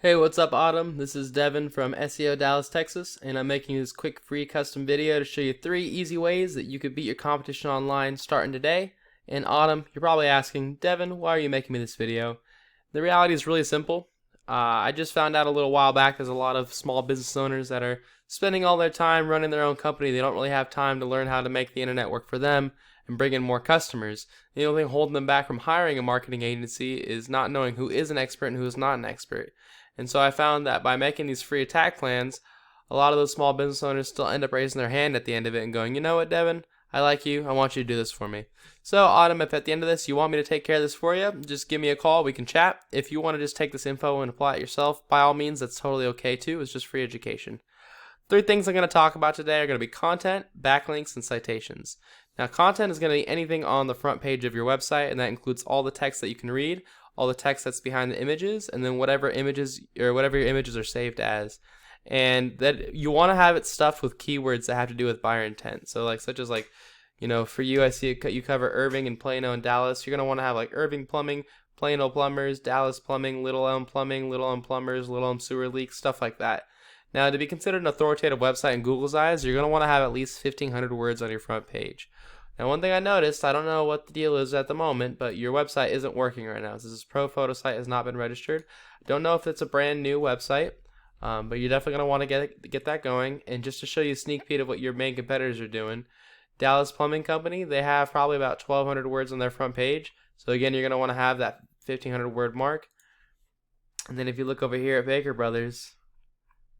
Hey, what's up, Autumn? This is Devin from SEO Dallas, Texas, and I'm making this quick free custom video to show you 3 easy ways that you could beat your competition online starting today. And Autumn, you're probably asking, Devin, why are you making me this video? The reality is really simple. I just found out a little while back there's a lot of small business owners that are spending all their time running their own company. They don't really have time to learn how to make the internet work for them and bring in more customers. The only thing holding them back from hiring a marketing agency is not knowing who is an expert and who is not an expert. And so I found that by making these free attack plans, a lot of those small business owners still end up raising their hand at the end of it and going, you know what, Devin, I like you. I want you to do this for me. So, Autumn, if at the end of this you want me to take care of this for you, just give me a call. We can chat. If you want to just take this info and apply it yourself, by all means, that's totally okay too. It's just free education. 3 things I'm going to talk about today are going to be content, backlinks, and citations. Now, content is going to be anything on the front page of your website, and that includes all the text that you can read, all the text that's behind the images, and then whatever images or whatever your images are saved as. And that you want to have it stuffed with keywords that have to do with buyer intent. So such as for you, I see you cover Irving and Plano and Dallas. You're going to want to have like Irving Plumbing, Plano Plumbers, Dallas Plumbing, Little Elm Plumbing, Little Elm Plumbers, Little Elm Sewer Leaks, stuff like that. Now, to be considered an authoritative website in Google's eyes, you're going to want to have at least 1,500 words on your front page. Now, one thing I noticed, I don't know what the deal is at the moment, but your website isn't working right now. This is Pro Photo site has not been registered. I don't know if it's a brand new website, but you're definitely going to want to get that going. And just to show you a sneak peek of what your main competitors are doing, Dallas Plumbing Company, they have probably about 1,200 words on their front page. So again, you're going to want to have that 1,500 word mark. And then if you look over here at Baker Brothers,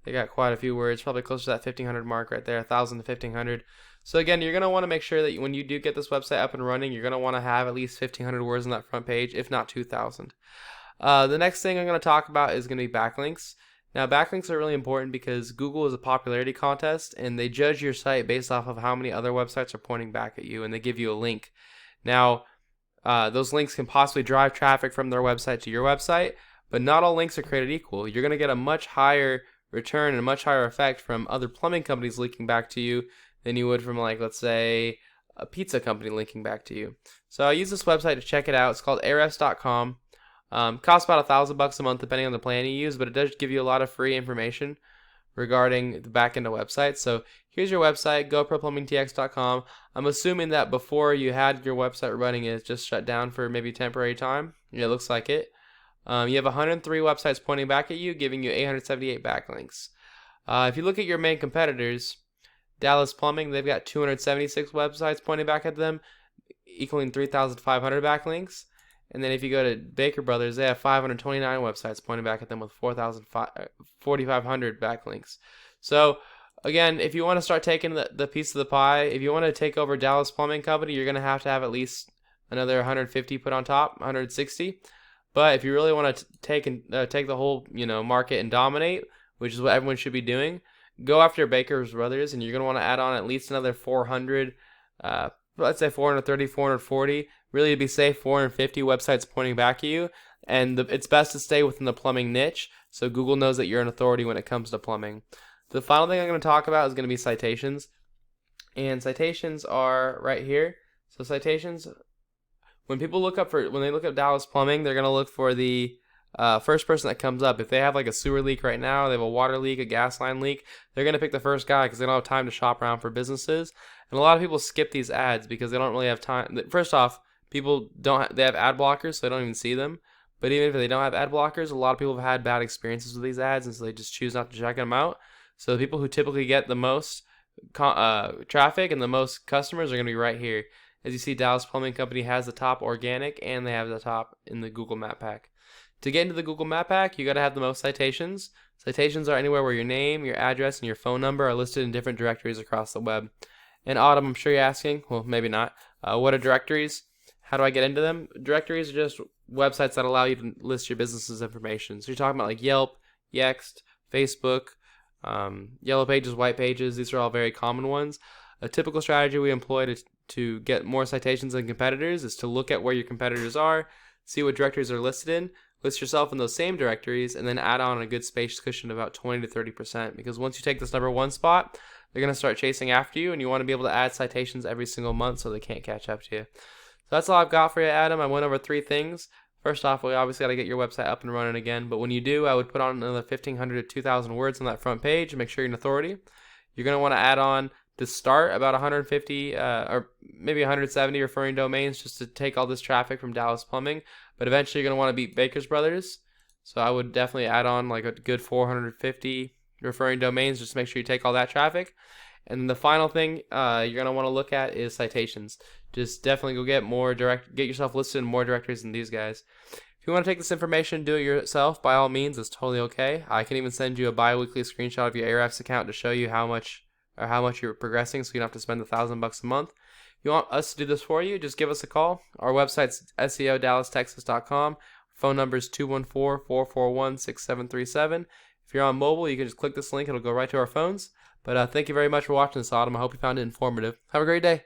they got quite a few words, probably close to that 1,500 mark right there, 1,000 to 1,500. So again, you're going to want to make sure that when you do get this website up and running, you're going to want to have at least 1,500 words on that front page, if not 2,000. The next thing I'm going to talk about is going to be backlinks. Now, backlinks are really important because Google is a popularity contest, and they judge your site based off of how many other websites are pointing back at you, and they give you a link. Now, those links can possibly drive traffic from their website to your website, but not all links are created equal. You're going to get a much higher return and a much higher effect from other plumbing companies linking back to you than you would from, let's say, a pizza company linking back to you. So I use this website to check it out. It's called ahrefs.com. Costs about $1,000 a month depending on the plan you use, but it does give you a lot of free information regarding the back end of websites. So here's your website, goproplumbingtx.com. I'm assuming that before you had your website running, it's just shut down for maybe temporary time. Yeah, it looks like it. You have 103 websites pointing back at you, giving you 878 backlinks. If you look at your main competitors, Dallas Plumbing, they've got 276 websites pointing back at them, equaling 3,500 backlinks. And then if you go to Baker Brothers, they have 529 websites pointing back at them with 4,500 backlinks. So again, if you want to start taking the piece of the pie, if you want to take over Dallas Plumbing Company, you're going to have at least another 150 put on top, 160. But if you really want to take the whole market and dominate, which is what everyone should be doing, go after Baker Brothers, and you're going to want to add on at least another 400, let's say 430, 440, really to be safe, 450 websites pointing back at you. And it's best to stay within the plumbing niche, so Google knows that you're an authority when it comes to plumbing. The final thing I'm going to talk about is going to be citations. And citations are right here. So citations, when they look up Dallas Plumbing, they're going to look for the first person that comes up. If they have like a sewer leak right now, they have a water leak, a gas line leak, they're going to pick the first guy because they don't have time to shop around for businesses. And a lot of people skip these ads because they don't really have time. First off, they have ad blockers, so they don't even see them. But even if they don't have ad blockers, a lot of people have had bad experiences with these ads, and so they just choose not to check them out. So the people who typically get the most traffic and the most customers are going to be right here. As you see, Dallas Plumbing Company has the top organic, and they have the top in the Google Map Pack. To get into the Google Map Pack, you got to have the most citations. Citations are anywhere where your name, your address, and your phone number are listed in different directories across the web. And Autumn, I'm sure you're asking, well, maybe not, what are directories? How do I get into them? Directories are just websites that allow you to list your business's information. So you're talking about like Yelp, Yext, Facebook, Yellow Pages, White Pages. These are all very common ones. A typical strategy we employ to get more citations than competitors is to look at where your competitors are, see what directories are listed in, list yourself in those same directories, and then add on a good space cushion of about 20 to 30%. Because once you take this #1 spot, they're going to start chasing after you, and you want to be able to add citations every single month so they can't catch up to you. So that's all I've got for you, Adam. I went over 3 things. First off, we obviously got to get your website up and running again, but when you do, I would put on another 1,500 to 2,000 words on that front page and make sure you're an authority. You're going to want to add on to start about 150 or maybe 170 referring domains just to take all this traffic from Dallas Plumbing, but eventually you're going to want to beat Baker's Brothers. So I would definitely add on like a good 450 referring domains just to make sure you take all that traffic. And the final thing you're going to want to look at is citations. Just definitely go get yourself listed in more directories than these guys. If you want to take this information and do it yourself, by all means, it's totally okay. I can even send you a bi-weekly screenshot of your Ahrefs account to show you how much you're progressing, so you don't have to spend $1,000 a month. If you want us to do this for you, just give us a call. Our website's SEODallasTexas.com. Phone number is 214-441-6737. If you're on mobile, you can just click this link. It'll go right to our phones. But thank you very much for watching this, Autumn. I hope you found it informative. Have a great day.